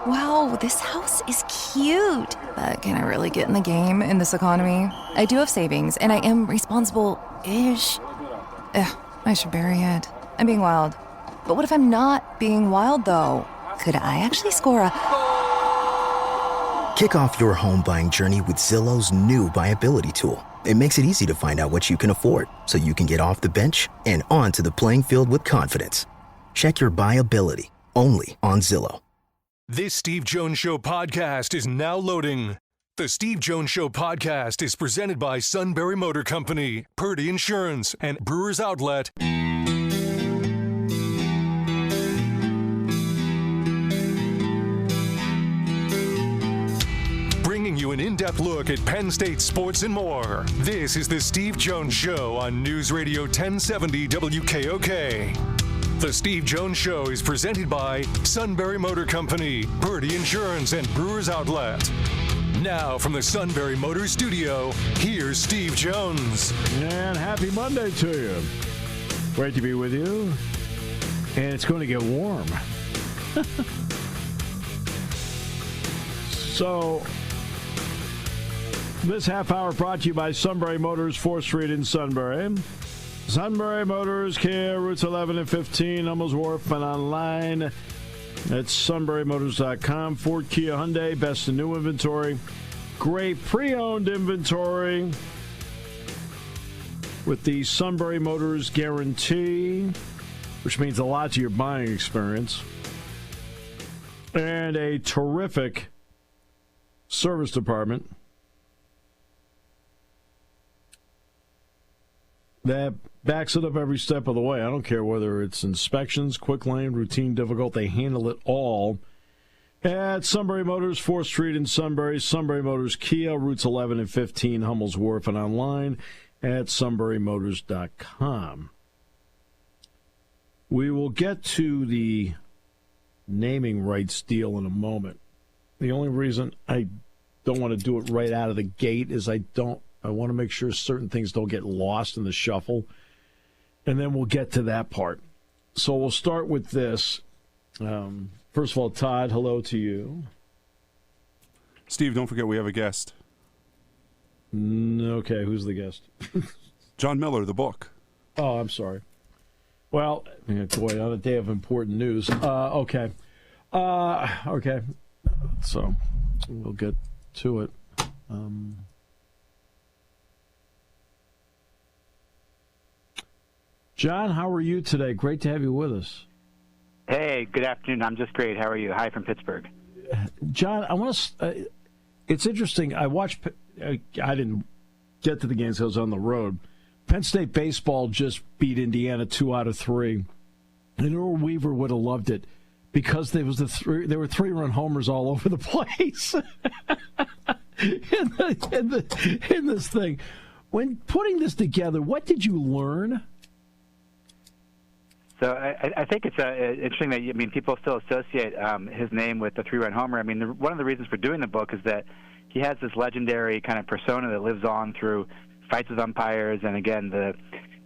Wow, this house is cute. But can I really get in the game in this economy? I do have savings, and I am responsible-ish. Ugh, I should bury it. I'm being wild. But what if I'm not being wild, though? Could I actually score a... Kick off your home buying journey with Zillow's new BuyAbility tool. It makes it easy to find out what you can afford, so you can get off the bench and onto the playing field with confidence. Check your BuyAbility, only on Zillow. This Steve Jones Show podcast is now loading. The Steve Jones Show podcast is presented by Sunbury Motor Company, Purdy Insurance, and Brewers Outlet. Bringing you an in-depth look at Penn State sports and more. This is the Steve Jones Show on News Radio 1070 WKOK. The Steve Jones Show is presented by Sunbury Motor Company, Purdy Insurance, and Brewers Outlet. Now from the Sunbury Motor Studio, here's Steve Jones. And happy Monday to you. Great to be with you. And it's going to get warm. So, this half hour brought to you by Sunbury Motors, 4th Street in Sunbury. Sunbury Motors, Kia, routes 11 and 15, Hummels Wharf, and online at sunburymotors.com. Ford, Kia, Hyundai, best in new inventory. Great pre-owned inventory with the Sunbury Motors guarantee, which means a lot to your buying experience. And a terrific service department that backs it up every step of the way. I don't care whether it's inspections, quick lane, routine, difficult. They handle it all at Sunbury Motors, 4th Street in Sunbury. Sunbury Motors Kia, routes 11 and 15, Hummels Wharf, and online at sunburymotors.com. We will get to the naming rights deal in a moment. The only reason I don't want to do it right out of the gate is I want to make sure certain things don't get lost in the shuffle. And then we'll get to that part. So we'll start with this. First of all, Todd, hello to you. Steve, don't forget we have a guest. Okay, who's the guest? John Miller, the book. Oh, I'm sorry. Well, boy, on a day of important news. Okay. Okay. So we'll get to it. John, how are you today? Great to have you with us. Hey, good afternoon. I'm just great. How are you? Hi from Pittsburgh. John, I want to. It's interesting. I watched. I didn't get to the games. I was on the road. Penn State baseball just beat Indiana 2 out of 3, and Earl Weaver would have loved it because there were 3-run homers all over the place in this thing. When putting this together, what did you learn? So I think it's interesting that people still associate his name with the 3-run homer. I mean, one of the reasons for doing the book is that he has this legendary kind of persona that lives on through fights with umpires, and again,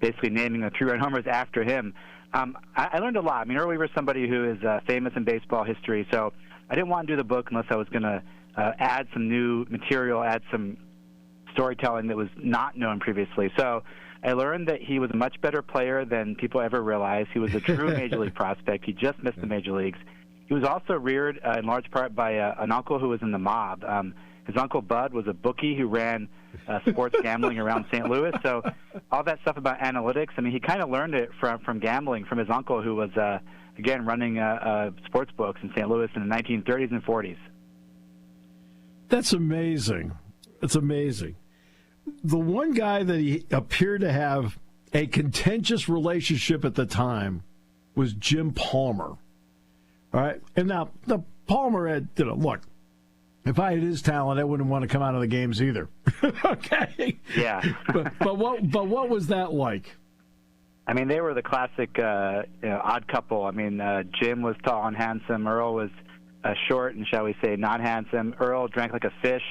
basically naming the 3-run homers after him. I learned a lot. I mean, Earl Weaver is somebody who is famous in baseball history, so I didn't want to do the book unless I was going to add some new material, add some storytelling that was not known previously. So I learned that he was a much better player than people ever realized. He was a true Major League prospect. He just missed the Major Leagues. He was also reared in large part by an uncle who was in the mob. His uncle Bud was a bookie who ran sports gambling around St. Louis. So all that stuff about analytics, I mean, he kind of learned it from gambling from his uncle who was, again, running sports books in St. Louis in the 1930s and 40s. That's amazing. That's amazing. The one guy that he appeared to have a contentious relationship at the time was Jim Palmer. All right? And now, Palmer had, look, if I had his talent, I wouldn't want to come out of the games either. Okay? Yeah. but what was that like? I mean, they were the classic odd couple. I mean, Jim was tall and handsome. Earl was short and, shall we say, not handsome. Earl drank like a fish.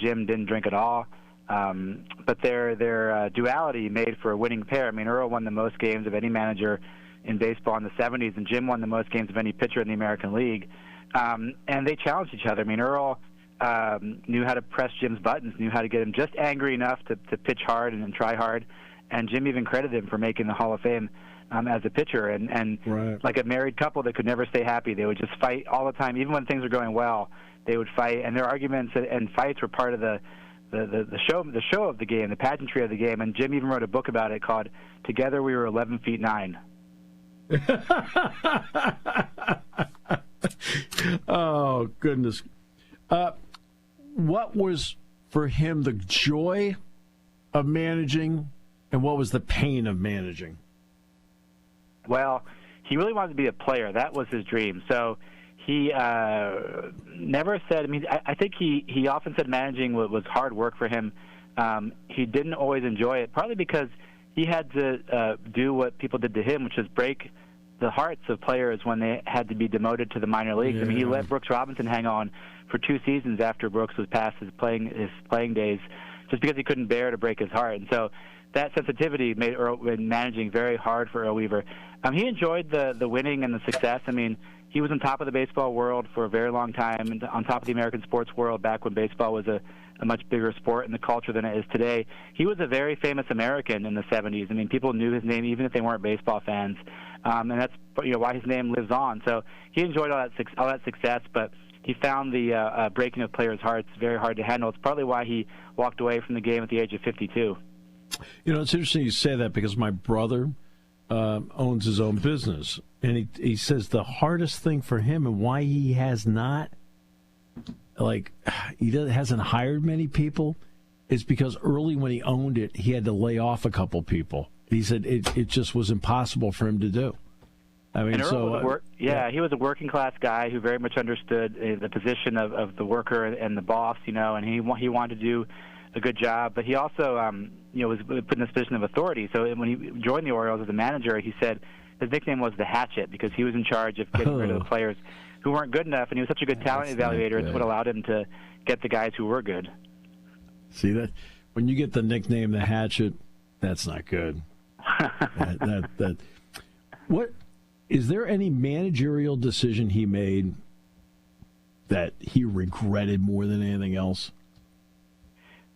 Jim didn't drink at all. But their duality made for a winning pair. I mean, Earl won the most games of any manager in baseball in the 70s, and Jim won the most games of any pitcher in the American League. and they challenged each other. I mean, Earl knew how to press Jim's buttons, knew how to get him just angry enough to pitch hard and try hard, and Jim even credited him for making the Hall of Fame as a pitcher. And right. Like a married couple that could never stay happy, they would just fight all the time. Even when things were going well, they would fight, and their arguments and fights were part of the show of the game, the pageantry of the game. And Jim even wrote a book about it called "Together We Were 11 Feet 9." Oh, goodness. What was, for him, the joy of managing, and what was the pain of managing? Well, he really wanted to be a player. That was his dream. So he never said, I mean, I think he often said managing was hard work for him. He didn't always enjoy it, partly because he had to do what people did to him, which is break the hearts of players when they had to be demoted to the minor leagues. Yeah. I mean, he let Brooks Robinson hang on for 2 seasons after Brooks was past his playing days, just because he couldn't bear to break his heart. And so that sensitivity made managing very hard for Earl Weaver. He enjoyed the winning and the success. I mean, he was on top of the baseball world for a very long time, and on top of the American sports world back when baseball was a much bigger sport in the culture than it is today. He was a very famous American in the 70s. I mean, people knew his name even if they weren't baseball fans, and that's why his name lives on. So he enjoyed all that success, but he found the breaking of players' hearts very hard to handle. It's partly why he walked away from the game at the age of 52. You know, it's interesting you say that, because my brother owns his own business, and he says the hardest thing for him and why he has not, hasn't hired many people, is because early when he owned it, he had to lay off a couple people. He said it just was impossible for him to do. I mean, he was a working class guy who very much understood the position of the worker and the boss, and he wanted to do a good job, but he also was put in a position of authority. So when he joined the Orioles as a manager, he said his nickname was the Hatchet, because he was in charge of getting rid of the players who weren't good enough, and he was such a good talent evaluator. It's what allowed him to get the guys who were good. See that when you get the nickname the Hatchet, that's not good. What is there any managerial decision he made that he regretted more than anything else?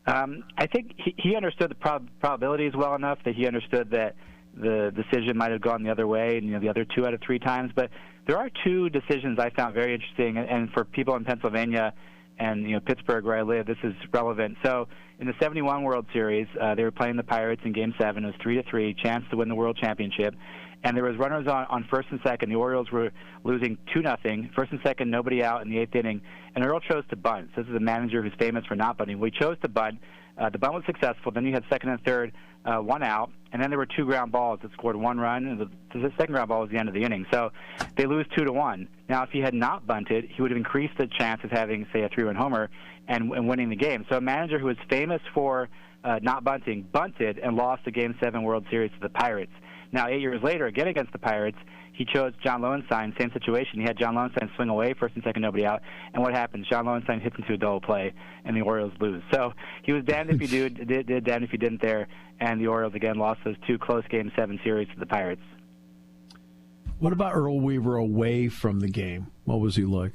I think he understood the probabilities well enough that he understood that the decision might have gone the other way, and the other 2 out of 3 times. But there are 2 decisions I found very interesting, and for people in Pennsylvania and Pittsburgh, where I live, this is relevant. So in the '71 World Series, they were playing the Pirates in Game 7. It was 3-3, chance to win the World Championship. And there was runners on first and second. The Orioles were losing 2-0. First and second, nobody out in the 8th inning. And Earl chose to bunt. So this is a manager who's famous for not bunting. We chose to bunt. The bunt was successful. Then you had second and third, 1 out. And then there were 2 ground balls that scored 1 run. And the second ground ball was the end of the inning. So they lose 2-1. Now, if he had not bunted, he would have increased the chance of having, say, a 3-run homer and winning the game. So a manager who was famous for not bunting bunted and lost the Game 7 World Series to the Pirates. Now, 8 years later, again against the Pirates, he chose John Lowenstein, same situation. He had John Lowenstein swing away, first and second, nobody out. And what happens? John Lowenstein hits into a double play, and the Orioles lose. So he was damned if he did, damned if he didn't there, and the Orioles again lost those 2 close Game 7 series to the Pirates. What about Earl Weaver away from the game? What was he like?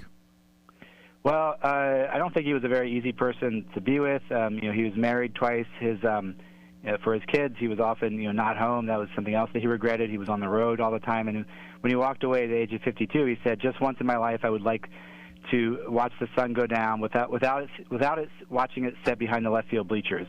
Well, I don't think he was a very easy person to be with. He was married twice. For his kids, he was often not home. That was something else that he regretted. He was on the road all the time, and when he walked away at the age of 52, he said, "Just once in my life, I would like to watch the sun go down without it watching it set behind the left field bleachers."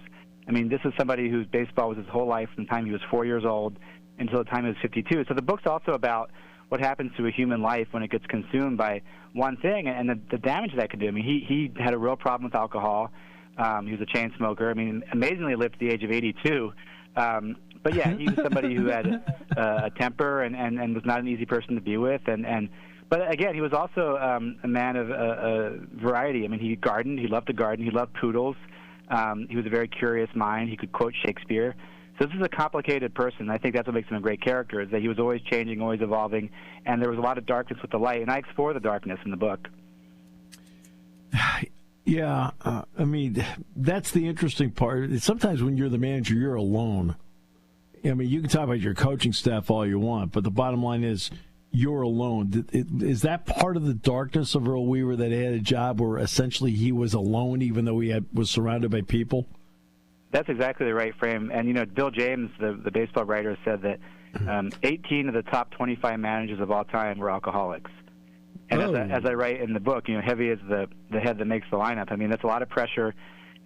I mean, this is somebody whose baseball was his whole life from the time he was 4 years old until the time he was 52. So the book's also about what happens to a human life when it gets consumed by one thing and the damage that could do. I mean, he had a real problem with alcohol. He was a chain smoker. I mean, amazingly lived to the age of 82. But yeah, he was somebody who had a temper and was not an easy person to be with. But again, he was also a man of variety. I mean, he gardened. He loved to garden. He loved poodles. He was a very curious mind. He could quote Shakespeare. So this is a complicated person. I think that's what makes him a great character, is that he was always changing, always evolving, and there was a lot of darkness with the light. And I explore the darkness in the book. Yeah, I mean, that's the interesting part. Sometimes when you're the manager, you're alone. I mean, you can talk about your coaching staff all you want, but the bottom line is you're alone. Is that part of the darkness of Earl Weaver, that he had a job where essentially he was alone even though he was surrounded by people? That's exactly the right frame. And, Bill James, the baseball writer, said that 18 of the top 25 managers of all time were alcoholics. And as I write in the book, heavy is the head that makes the lineup. I mean, that's a lot of pressure,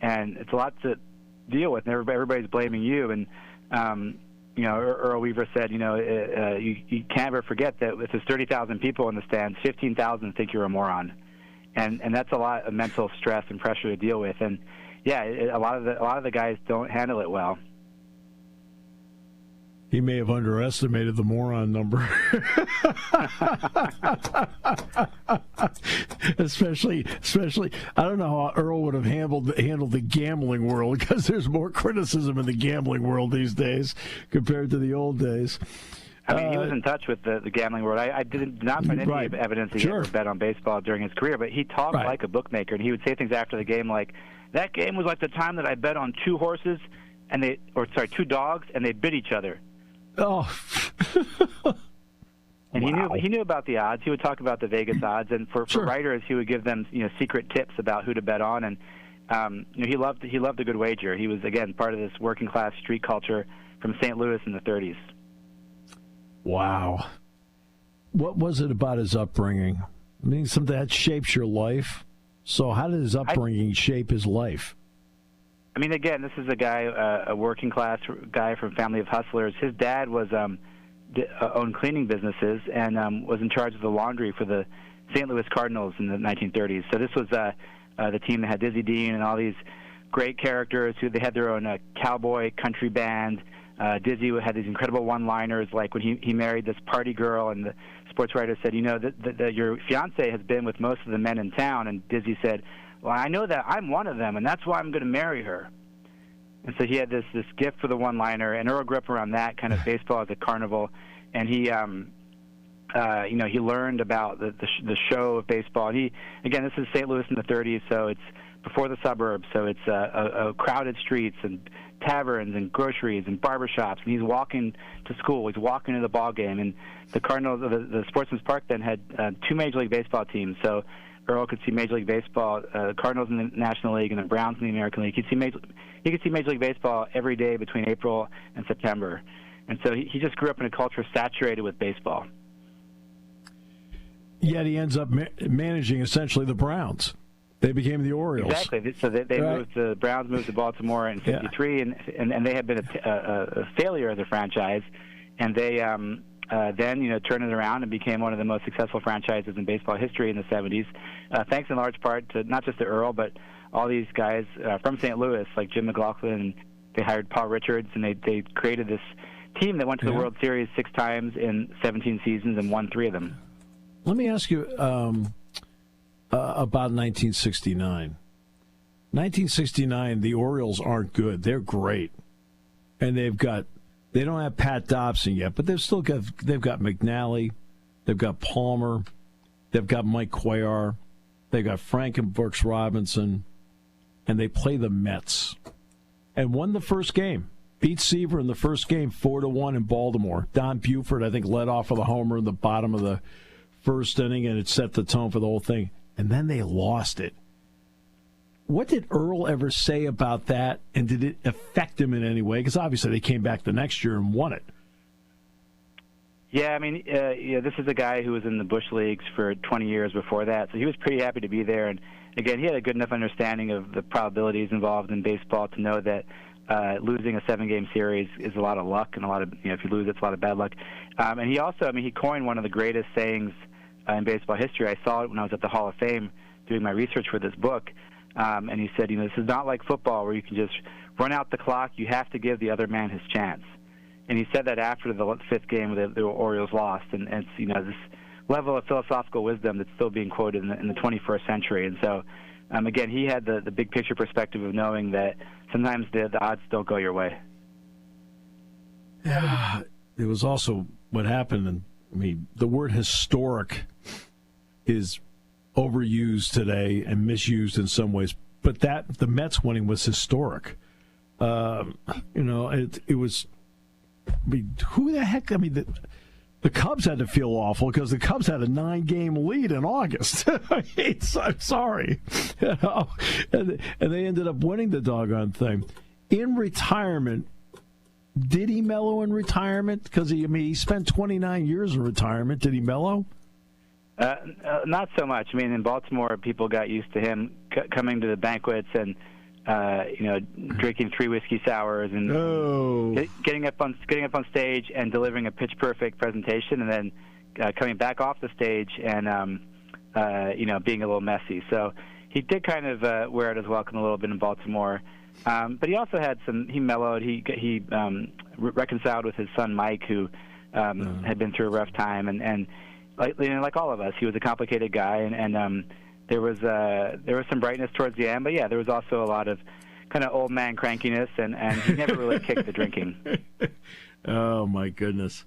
and it's a lot to deal with, and everybody's blaming you. And, Earl Weaver said, you can't ever forget that if there's 30,000 people in the stands, 15,000 think you're a moron. And that's a lot of mental stress and pressure to deal with. And, yeah, a lot of the guys don't handle it well. He may have underestimated the moron number. especially, I don't know how Earl would have handled the gambling world, because there's more criticism in the gambling world these days compared to the old days. I mean, he was in touch with the gambling world. I did not find any evidence he ever bet on baseball during his career, but he talked like a bookmaker, and he would say things after the game like, that game was like the time that I bet on two dogs, and they bit each other. Oh. And he knew about the odds. He would talk about the Vegas odds, and for writers, he would give them secret tips about who to bet on. And he loved a good wager. He was, again, part of this working class street culture from St. Louis in the 30s. Wow. What was it about his upbringing? I mean, something that shapes your life. So how did his upbringing shape his life? I mean, again, this is a guy, a working class guy from a family of hustlers. His dad was owned cleaning businesses and was in charge of the laundry for the St. Louis Cardinals in the 1930s. So this was the team that had Dizzy Dean and all these great characters who they had their own cowboy country band. Dizzy had these incredible one-liners, like when he married this party girl, and the sports writer said, your fiance has been with most of the men in town, and Dizzy said, well, I know that I'm one of them, and that's why I'm going to marry her. And so he had this gift for the one-liner, and Earl grew up around that kind of baseball as a carnival, and he learned about the show of baseball. And again, this is St. Louis in the 30s, so it's before the suburbs, so it's crowded streets and taverns and groceries and barbershops, and he's walking to school, he's walking to the ball game, and the Cardinals, the Sportsman's Park then had two Major League Baseball teams, so Earl could see Major League Baseball, the Cardinals in the National League and the Browns in the American League. He could see Major League Baseball every day between April and September. And so he just grew up in a culture saturated with baseball. Yet he ends up managing essentially the Browns. They became the Orioles. Exactly. So they moved. The Browns moved to Baltimore in '53, and they had been a failure as a franchise, and they then turned it around and became one of the most successful franchises in baseball history in the '70s, thanks in large part to not just to Earl, but all these guys from St. Louis, like Jim McLaughlin. They hired Paul Richards, and they created this team that went to the World Series 6 times in 17 seasons and won 3 of them. Let me ask you about 1969. 1969, the Orioles aren't good. They're great, and they don't have Pat Dobson yet, but they've got McNally, they've got Palmer, they've got Mike Cuellar, they've got Frank and Brooks Robinson, and they play the Mets, and won the first game. Beat Seaver in the first game 4-1 in Baltimore. Don Buford, I think, led off with a homer in the bottom of the first inning, and it set the tone for the whole thing. And then they lost it. What did Earl ever say about that, and did it affect him in any way? Because obviously they came back the next year and won it. Yeah, I mean, this is a guy who was in the Bush Leagues for 20 years before that, so he was pretty happy to be there. And, again, he had a good enough understanding of the probabilities involved in baseball to know that losing a 7-game series is a lot of luck, and a lot of, if you lose, it's a lot of bad luck. And he also, he coined one of the greatest sayings in baseball history. I saw it when I was at the Hall of Fame doing my research for this book, and he said, this is not like football where you can just run out the clock. You have to give the other man his chance. And he said that after the 5th game the Orioles lost, and it's this level of philosophical wisdom that's still being quoted in the 21st century. And so, again, he had the big picture perspective of knowing that sometimes the odds don't go your way. Yeah, it was also what happened. And the word historic is overused today and misused in some ways, but the Mets winning was historic. It was. Who the heck? The Cubs had to feel awful because the Cubs had a 9-game lead in August. I'm sorry. You know? And they ended up winning the doggone thing. In retirement, did he mellow in retirement? Because he spent 29 years in retirement. Did he mellow? Not so much. I mean, in Baltimore, people got used to him coming to the banquets and drinking 3 whiskey sours and getting up on stage and delivering a pitch perfect presentation, and then coming back off the stage and being a little messy. So he did kind of wear it as welcome a little bit in Baltimore. But he also had he mellowed. He reconciled with his son Mike, who had been through a rough time, and like all of us, he was a complicated guy, and there was some brightness towards the end. But yeah, there was also a lot of kind of old man crankiness, and he never really kicked the drinking. Oh my goodness!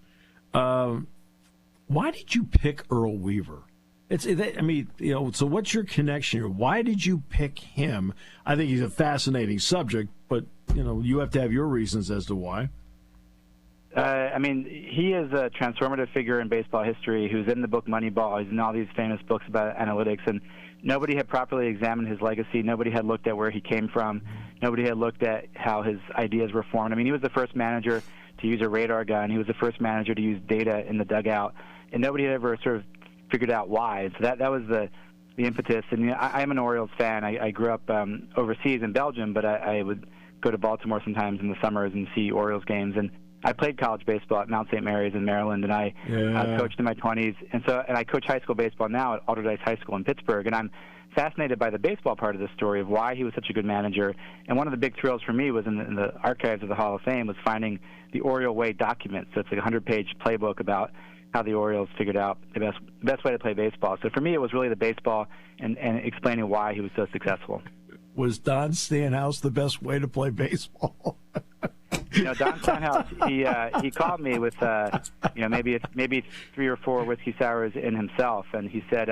Why did you pick Earl Weaver? So what's your connection here? Why did you pick him? I think he's a fascinating subject, but you have to have your reasons as to why. He is a transformative figure in baseball history who's in the book Moneyball. He's in all these famous books about analytics, and nobody had properly examined his legacy. Nobody had looked at where he came from. Nobody had looked at how his ideas were formed. I mean, he was the first manager to use a radar gun. He was the first manager to use data in the dugout, and nobody had ever sort of figured out why. So that was the impetus. And I'm an Orioles fan. I grew up overseas in Belgium, but I would go to Baltimore sometimes in the summers and see Orioles games. And I played college baseball at Mount St. Mary's in Maryland, and I coached in my 20s. And I coach high school baseball now at Alderdice High School in Pittsburgh. And I'm fascinated by the baseball part of the story of why he was such a good manager. And one of the big thrills for me was in the archives of the Hall of Fame was finding the Oriole Way document. So it's like a 100-page playbook about how the Orioles figured out the best way to play baseball. So for me, it was really the baseball and explaining why he was so successful. Was Don Stanhouse the best way to play baseball? Don Stanhouse, he called me with maybe 3 or 4 whiskey sours in himself, and he said,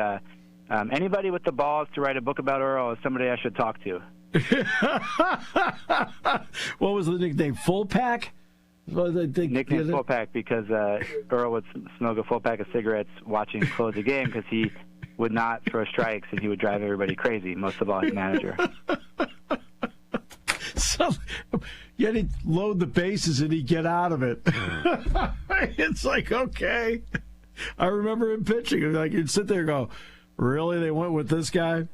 anybody with the balls to write a book about Earl is somebody I should talk to. What was the nickname? Full Pack? Nickname Full Pack because Earl would smoke a full pack of cigarettes watching close the game because he would not throw strikes and he would drive everybody crazy, most of all his manager. So, yet he'd load the bases and he'd get out of it. It's like, okay. I remember him pitching. Like, you'd sit there and go, really? They went with this guy?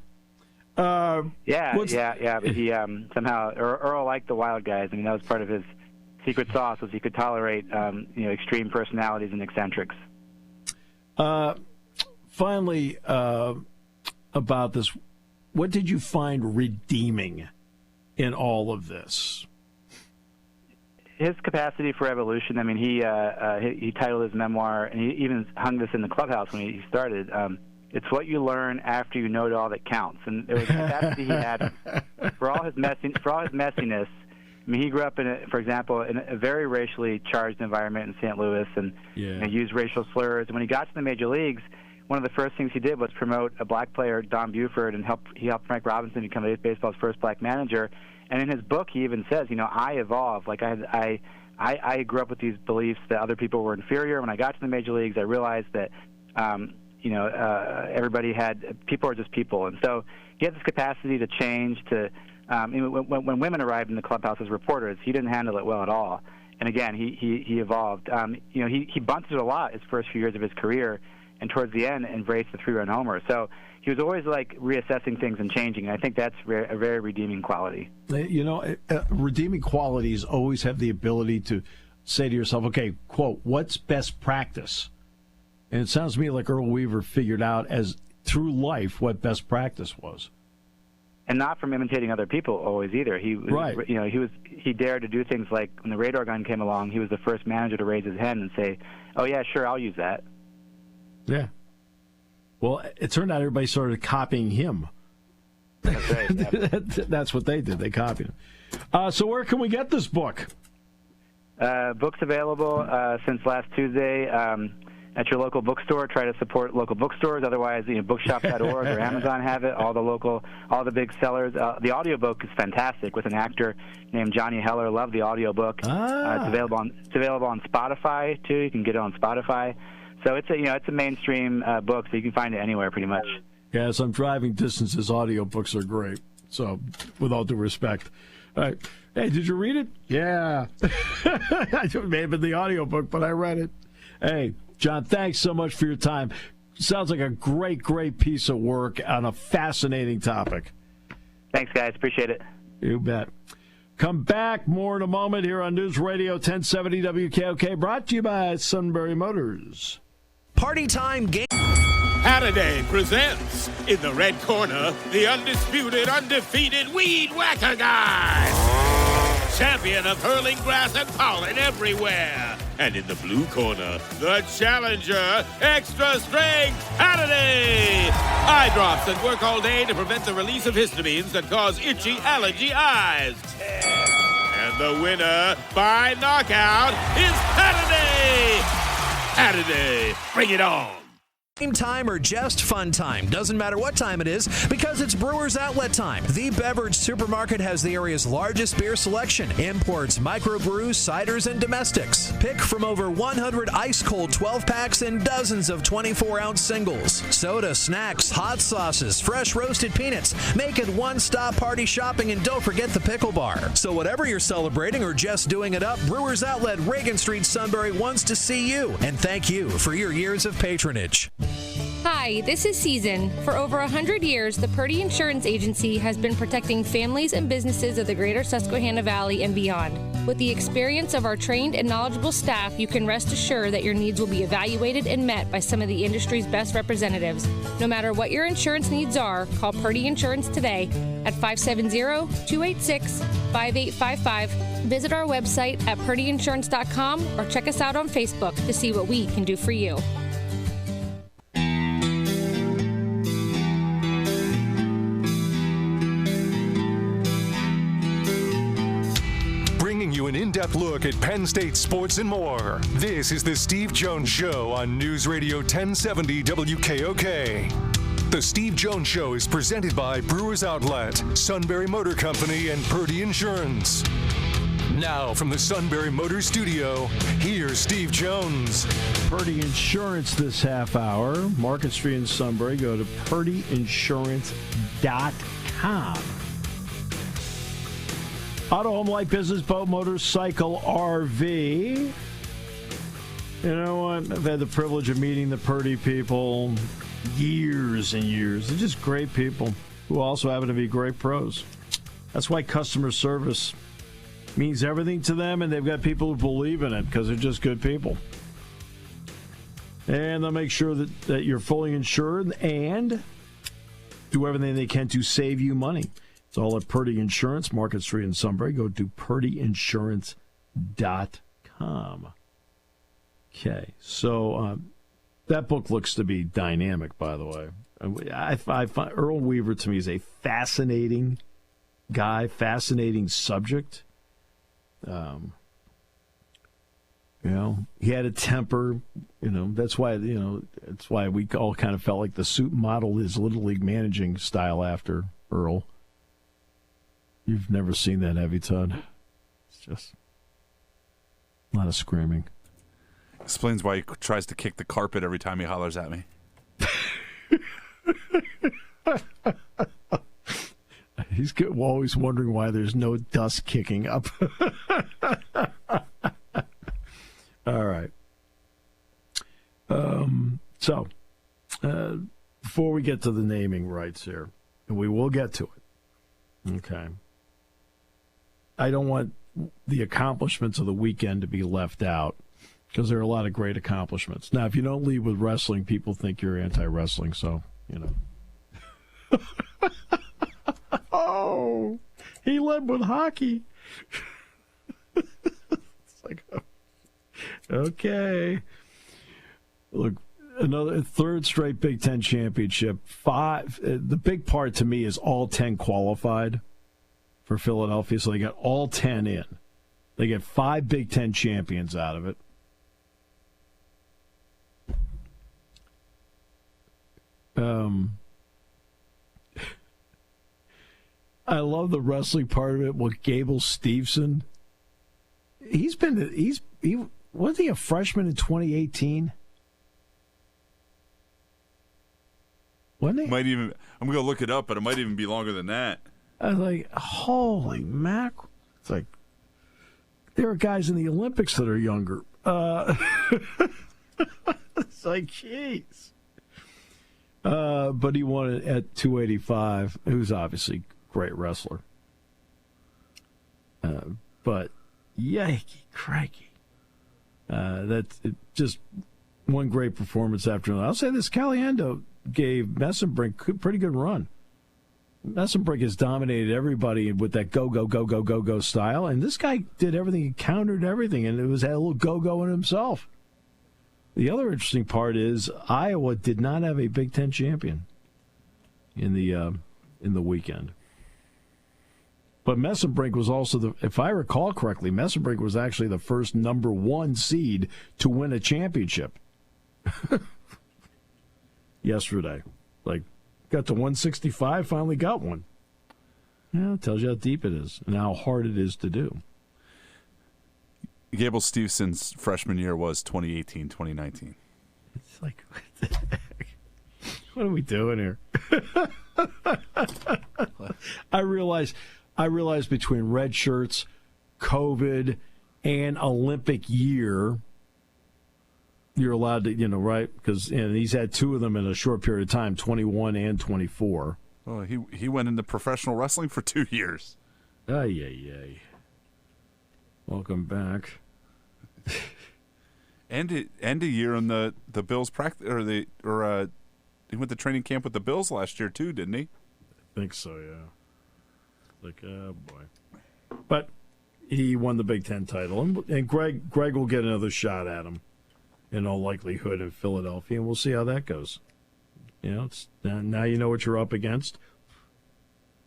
Yeah. But he somehow, Earl liked the wild guys. I mean, that was part of his secret sauce, was he could tolerate extreme personalities and eccentrics. Finally, about this, what did you find redeeming in all of this? His capacity for evolution. I mean, he titled his memoir, and he even hung this in the clubhouse when he started. It's what you learn after you know it all that counts. And there was a capacity he had for all his messiness. I mean, he grew up for example, in a very racially charged environment in St. Louis, and used racial slurs. And when he got to the major leagues, one of the first things he did was promote a black player, Don Buford, and he helped Frank Robinson become baseball's first black manager. And in his book, he even says, I evolved. Like I grew up with these beliefs that other people were inferior. When I got to the major leagues, I realized that people are just people, and so he had this capacity to change. When women arrived in the clubhouse as reporters, he didn't handle it well at all. And again, he evolved. He bunted a lot his first few years of his career, and towards the end, embraced the 3-run homer. So he was always like reassessing things and changing. And I think that's a very redeeming quality. Redeeming qualities always have the ability to say to yourself, okay, quote, what's best practice? And it sounds to me like Earl Weaver figured out through life what best practice was. And not from imitating other people always either. He dared to do things like when the radar gun came along, he was the first manager to raise his hand and say, "Oh yeah, sure, I'll use that." Yeah. Well, it turned out everybody started copying him. That's right. Yeah. That's what they did. They copied him. So where can we get this book? Books available since last Tuesday. at your local bookstore. Try to support local bookstores. Otherwise, bookshop.org or Amazon have it. All the big sellers. The audiobook is fantastic with an actor named Johnny Heller. Love the audiobook. It's available on Spotify too. You can get it on Spotify. So it's a mainstream book, so you can find it anywhere pretty much. Yeah, some driving distances, audiobooks are great. So, with all due respect. All right. Hey, did you read it? Yeah. It may have been the audiobook, but I read it. Hey, John, thanks so much for your time. Sounds like a great, great piece of work on a fascinating topic. Thanks, guys. Appreciate it. You bet. Come back. More in a moment here on News Radio 1070 WKOK, brought to you by Sunbury Motors. Party time game. Halliday presents, in the red corner, the undisputed, undefeated Weed Whacker Guy. Champion of hurling grass and pollen everywhere. And in the blue corner, the challenger, extra strength Halliday. Eye drops that work all day to prevent the release of histamines that cause itchy allergy eyes. And the winner by knockout is Halliday. Halliday, bring it on. Game time or just fun time. Doesn't matter what time it is because it's Brewers Outlet time. The beverage supermarket has the area's largest beer selection. Imports, microbrews, ciders, and domestics. Pick from over 100 ice-cold 12-packs and dozens of 24-ounce singles. Soda, snacks, hot sauces, fresh roasted peanuts. Make it one-stop party shopping, and don't forget the pickle bar. So whatever you're celebrating or just doing it up, Brewers Outlet, Reagan Street, Sunbury wants to see you. And thank you for your years of patronage. Hi, this is Season. For over 100 years, the Purdy Insurance Agency has been protecting families and businesses of the greater Susquehanna Valley and beyond. With the experience of our trained and knowledgeable staff, you can rest assured that your needs will be evaluated and met by some of the industry's best representatives. No matter what your insurance needs are, call Purdy Insurance today at 570-286-5855. Visit our website at purdyinsurance.com or check us out on Facebook to see what we can do for you. Bringing you an in-depth look at Penn State sports and more. This is the Steve Jones Show on News Radio 1070 WKOK. The Steve Jones Show is presented by Brewers Outlet, Sunbury Motor Company, and Purdy Insurance. Now, from the Sunbury Motor Studio, here's Steve Jones. Purdy Insurance this half hour. Market Street in Sunbury. Go to purdyinsurance.com. Auto, home, light, business, boat, motorcycle, RV. You know what? I've had the privilege of meeting the Purdy people years and years. They're just great people who also happen to be great pros. That's why customer service means everything to them, and they've got people who believe in it because they're just good people. And they'll make sure that you're fully insured and do everything they can to save you money. It's all at Purdy Insurance, Market Street in Sunbury. Go to purdyinsurance.com. Okay, so that book looks to be dynamic, by the way. I find Earl Weaver, to me, is a fascinating guy, fascinating subject. He had a temper. That's why we all kind of felt like the suit modeled his Little League managing style after Earl. You've never seen that, have you, Todd? It's just a lot of screaming. Explains why he tries to kick the carpet every time he hollers at me. He's always wondering why there's no dust kicking up. All right. So, before we get to the naming rights here, and we will get to it, okay, I don't want the accomplishments of the weekend to be left out because there are a lot of great accomplishments. Now, if you don't lead with wrestling, people think you're anti-wrestling, so, Oh, he led with hockey. It's like, okay. Look, another third straight Big Ten championship. The big part to me is all 10 qualified for Philadelphia, so they got all 10 in. They get 5 Big Ten champions out of it. I love the wrestling part of it with Gable Steveson. Wasn't he a freshman in 2018? Wasn't he? Might even. I'm gonna look it up, but it might even be longer than that. I was like, holy mackerel! It's like there are guys in the Olympics that are younger. It's like, jeez. But he won it at 285. Who's obviously a great wrestler. But yikey, crikey. That's just one great performance after another. I'll say this, Caliendo gave Messenbrink a pretty good run. Messenbrink has dominated everybody with that go style, and this guy did everything. He countered everything, and it had a little go in himself. The other interesting part is Iowa did not have a Big Ten champion in the weekend. But Messenbrink was also if I recall correctly, Messenbrink was actually the first number 1 seed to win a championship yesterday. Like, got to 165, finally got one. Yeah, it tells you how deep it is and how hard it is to do. Gable Stevenson's freshman year was 2018, 2019. It's like, what the heck? What are we doing here? I realize between red shirts, COVID, and Olympic year, you're allowed to, right? Because he's had 2 of them in a short period of time, 21 and 24. Well, he went into professional wrestling for 2 years. Ay. Welcome back. and a year in the Bills practice, he went to training camp with the Bills last year too, didn't he? I think so, yeah. Like, oh boy. But he won the Big Ten title, and Greg will get another shot at him in all likelihood in Philadelphia, and we'll see how that goes. It's now you know what you're up against.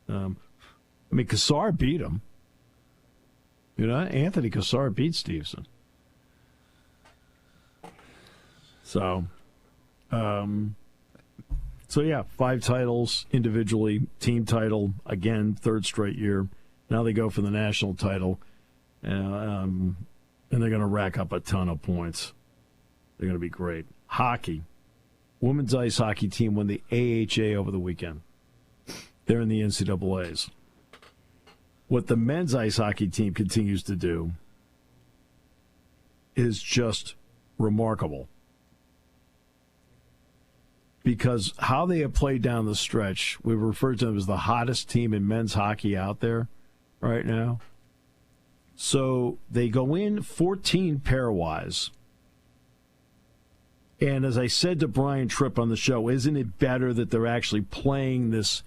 Cassar beat him. Anthony Cassar beat Stevenson. So yeah, 5 titles individually, team title, again, 3rd straight year. Now they go for the national title, and they're going to rack up a ton of points. They're going to be great. Hockey. Women's ice hockey team won the AHA over the weekend. They're in the NCAAs. What the men's ice hockey team continues to do is just remarkable. Because how they have played down the stretch, we refer to them as the hottest team in men's hockey out there right now. So they go in 14 pairwise. And as I said to Brian Tripp on the show, isn't it better that they're actually playing this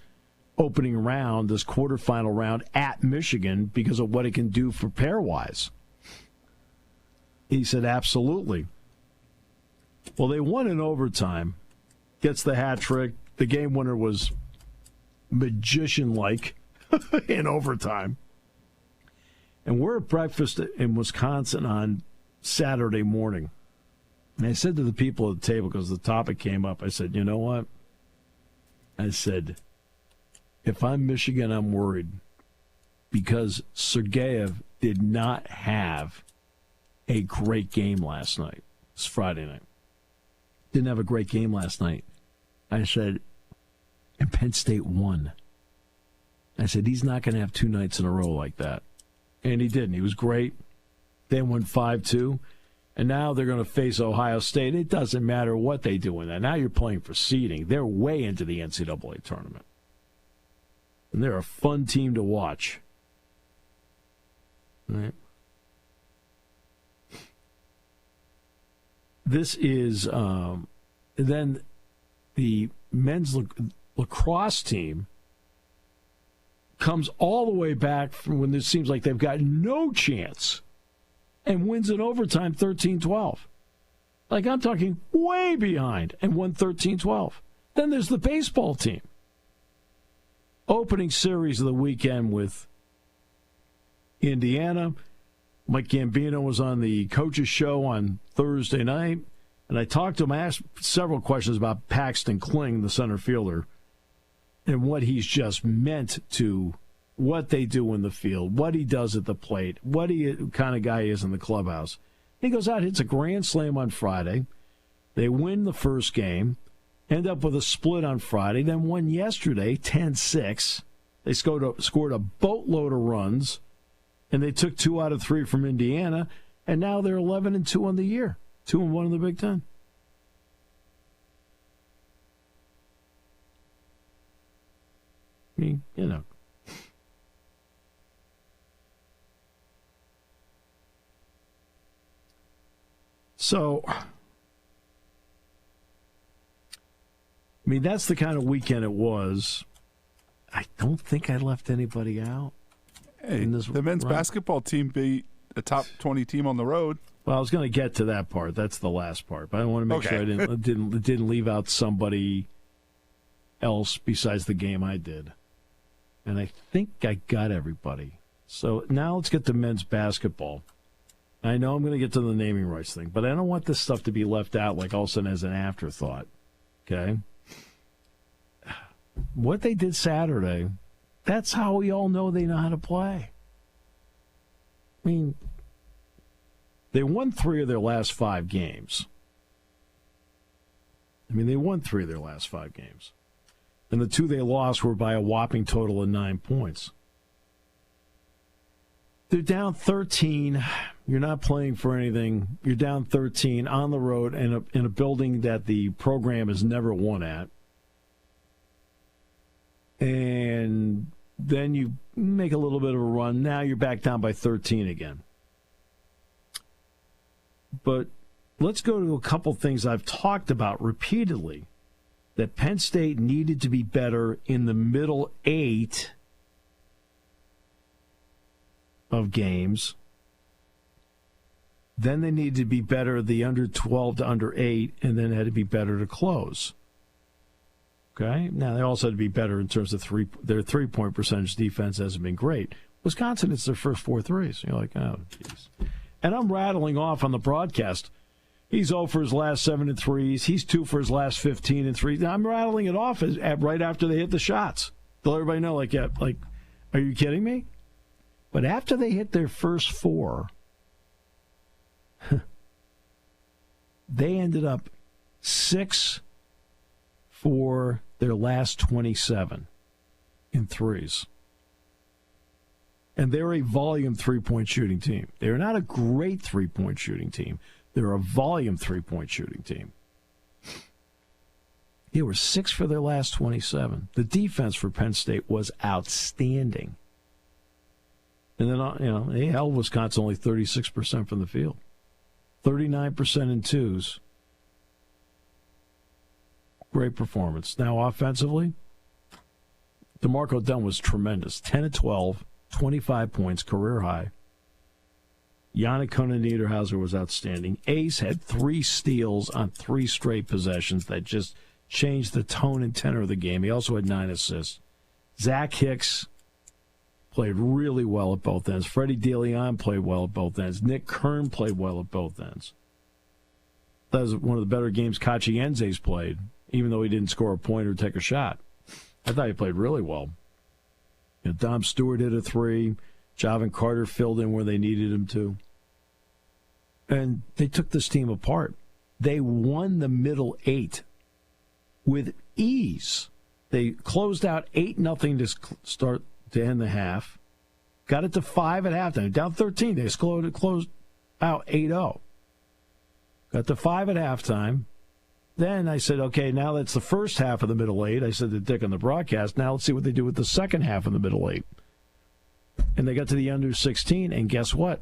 opening round, this quarterfinal round at Michigan because of what it can do for pairwise? He said, absolutely. Well, they won in overtime. Gets the hat trick. The game winner was magician-like in overtime. And we're at breakfast in Wisconsin on Saturday morning. And I said to the people at the table, because the topic came up, I said, you know what? I said, if I'm Michigan, I'm worried. Because Sergeyev did not have a great game last night. It's Friday night. Didn't have a great game last night. I said, and Penn State won. I said, he's not going to have 2 nights in a row like that. And he didn't. He was great. They won 5-2. And now they're going to face Ohio State. It doesn't matter what they do in that. Now you're playing for seeding. They're way into the NCAA tournament. And they're a fun team to watch. All right. This is then the men's lacrosse team comes all the way back from when it seems like they've got no chance and wins in overtime 13-12. Like, I'm talking way behind and won 13-12. Then there's the baseball team. Opening series of the weekend with Indiana. Mike Gambino was on the coach's show on Thursday night. And I talked to him, I asked several questions about Paxton Kling, the center fielder, and what he's just meant to what they do in the field, what he does at the plate, what kind of guy he is in the clubhouse. He goes out, hits a grand slam on Friday. They win the first game, end up with a split on Friday, then won yesterday 10-6. They scored a boatload of runs, and they took 2 out of 3 from Indiana, and now they're 11-2 on the year, 2-1 in the Big Ten. I mean, you know. So, I mean, that's the kind of weekend it was. I don't think I left anybody out. Hey, the men's basketball team beat a top 20 team on the road. Well, I was going to get to that part. That's the last part. But I want to make sure I didn't leave out somebody else besides the game I did. And I think I got everybody. So now let's get to men's basketball. I know I'm going to get to the naming rights thing, but I don't want this stuff to be left out like all of a sudden as an afterthought. Okay? What they did Saturday, that's how we all know they know how to play. I mean, they won 3 of their last 5 games. And the 2 they lost were by a whopping total of 9 points. They're down 13. You're not playing for anything. You're down 13 on the road in a building that the program has never won at. And then you make a little bit of a run. Now you're back down by 13 again. But let's go to a couple things I've talked about repeatedly, that Penn State needed to be better in the middle 8 of games. Then they needed to be better the under 12 to under 8, and then had to be better to close. Okay? Now, they also had to be better in terms of their three-point percentage. Defense hasn't been great. Wisconsin, it's their first 4 threes. You're like, oh, jeez. And I'm rattling off on the broadcast. He's 0 for his last 7 in threes. He's 2 for his last 15 in threes. Now, I'm rattling it off right after they hit the shots. To let everybody know, like, are you kidding me? But after they hit their first 4, they ended up 6 for their last 27 in threes. And they're a volume 3-point shooting team. They're not a great 3-point shooting team. They're a volume 3-point shooting team. They were 6 for their last 27. The defense for Penn State was outstanding. And then, they held Wisconsin only 36% from the field. 39% in twos. Great performance. Now, offensively, DeMarco Dunn was tremendous. 10 of 12, 25 points, career high. Yannick Konen-Niederhauser was outstanding. Ace had 3 steals on 3 straight possessions that just changed the tone and tenor of the game. He also had 9 assists. Zach Hicks played really well at both ends. Freddie DeLeon played well at both ends. Nick Kern played well at both ends. That was one of the better games Kachienze's played, even though he didn't score a point or take a shot. I thought he played really well. Dom Stewart hit a 3. Javin Carter filled in where they needed him to. And they took this team apart. They won the middle 8 with ease. They closed out 8-0 to end the half. Got it to 5 at halftime. Down 13. They closed out 8-0. Got to 5 at halftime. Then I said, okay, now that's the first half of the middle 8. I said to Dick on the broadcast, now let's see what they do with the second half of the middle 8. And they got to the under 16, and guess what?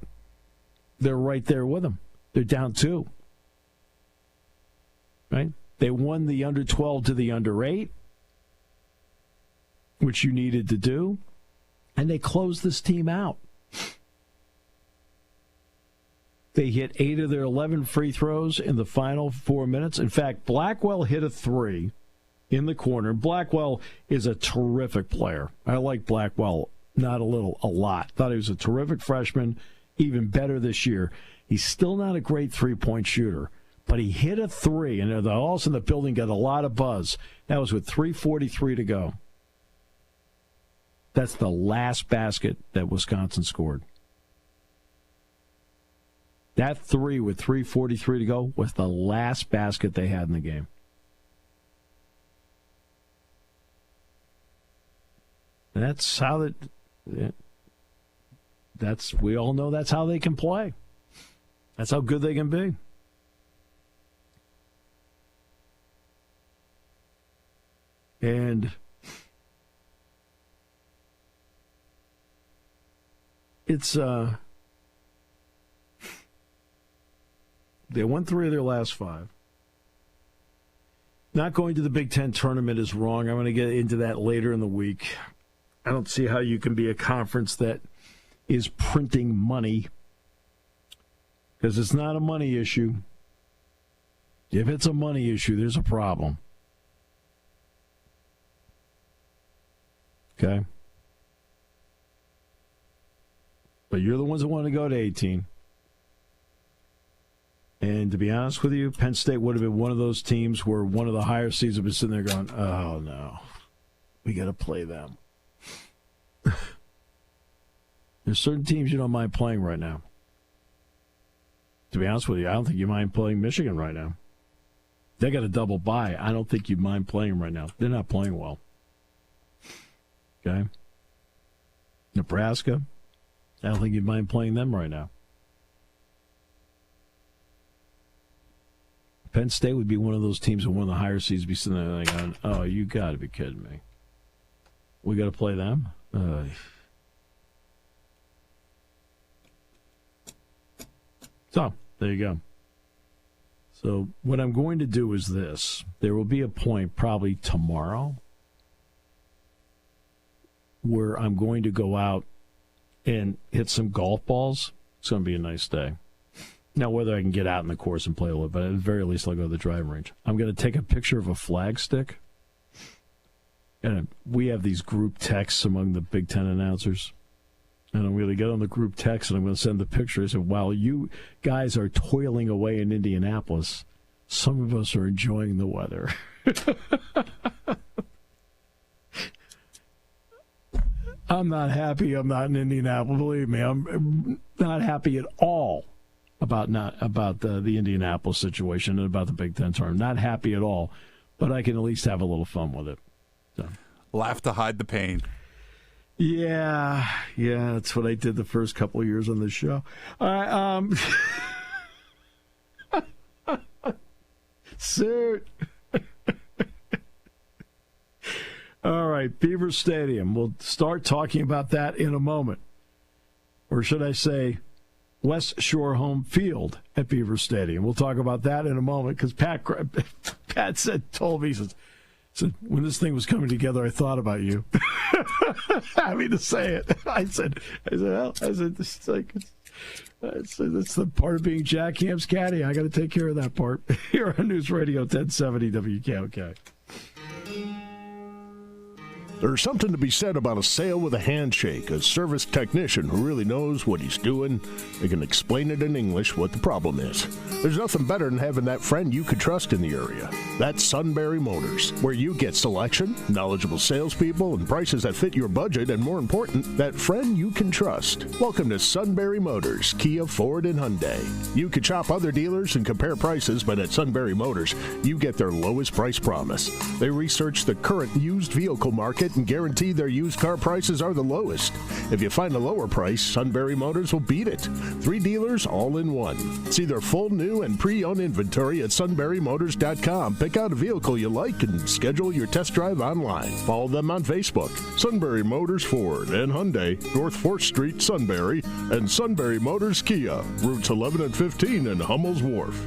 They're right there with them. They're down 2. Right? They won the under 12 to the under 8, which you needed to do, and they closed this team out. They hit 8 of their 11 free throws in the final 4 minutes. In fact, Blackwell hit a 3 in the corner. Blackwell is a terrific player. I like Blackwell not a little, a lot. Thought he was a terrific freshman, even better this year. He's still not a great 3-point shooter, But he hit a three, and all of a sudden the building got a lot of buzz. That was with 3:43 to go. That's the last basket that Wisconsin scored. That three with 3:43 to go was the last basket they had in the game. And that's how we all know that's how they can play. That's how good they can be. And it's they won 3 of their last 5. Not going to the Big Ten tournament is wrong. I'm going to get into that later in the week. I don't see how you can be a conference that is printing money, because it's not a money issue. If it's a money issue, there's a problem. Okay? But you're the ones that want to go to 18. And to be honest with you, Penn State would have been one of those teams where one of the higher seeds would be sitting there going, oh, no, we got to play them. There's certain teams you don't mind playing right now. To be honest with you, I don't think you mind playing Michigan right now. They got a double bye. I don't think you mind playing them right now. They're not playing well. Okay? Nebraska, I don't think you mind playing them right now. Penn State would be one of those teams that one of the higher seeds be sitting there going, oh, you got to be kidding me. We got to play them? So, there you go. So, what I'm going to do is this. There will be a point probably tomorrow where I'm going to go out and hit some golf balls. It's going to be a nice day. Now, whether I can get out in the course and play a little bit, at the very least, I'll go to the driving range. I'm going to take a picture of a flag stick. And we have these group texts among the Big Ten announcers. And I'm going to get on the group text and I'm going to send the picture. I said, while you guys are toiling away in Indianapolis, some of us are enjoying the weather. I'm not happy I'm not in Indianapolis. Believe me, I'm not happy at all about the Indianapolis situation and about the Big Ten tournament. Not happy at all, but I can at least have a little fun with it. So. Laugh to hide the pain. Yeah, that's what I did the first couple of years on this show. All right, suit. All right, Beaver Stadium. We'll start talking about that in a moment. Or should I say West Shore Home Field at Beaver Stadium. We'll talk about that in a moment because Pat told me, he said, when this thing was coming together, I thought about you. Happy to say it. I said, it's the part of being Jack Ham's caddy. I got to take care of that part. Here on News Radio 1070 WKOK. There's something to be said about a sale with a handshake, a service technician who really knows what he's doing. They can explain it in English what the problem is. There's nothing better than having that friend you could trust in the area. That's Sunbury Motors, where you get selection, knowledgeable salespeople, and prices that fit your budget, and more important, that friend you can trust. Welcome to Sunbury Motors, Kia, Ford, and Hyundai. You could shop other dealers and compare prices, but at Sunbury Motors, you get their lowest price promise. They research the current used vehicle market and guarantee their used car prices are the lowest. If you find a lower price, Sunbury Motors will beat it. 3 dealers all in one. See their full new and pre-owned inventory at sunburymotors.com. Pick out a vehicle you like and schedule your test drive online. Follow them on Facebook. Sunbury Motors Ford and Hyundai, North 4th Street, Sunbury, and Sunbury Motors Kia, routes 11 and 15 in Hummel's Wharf.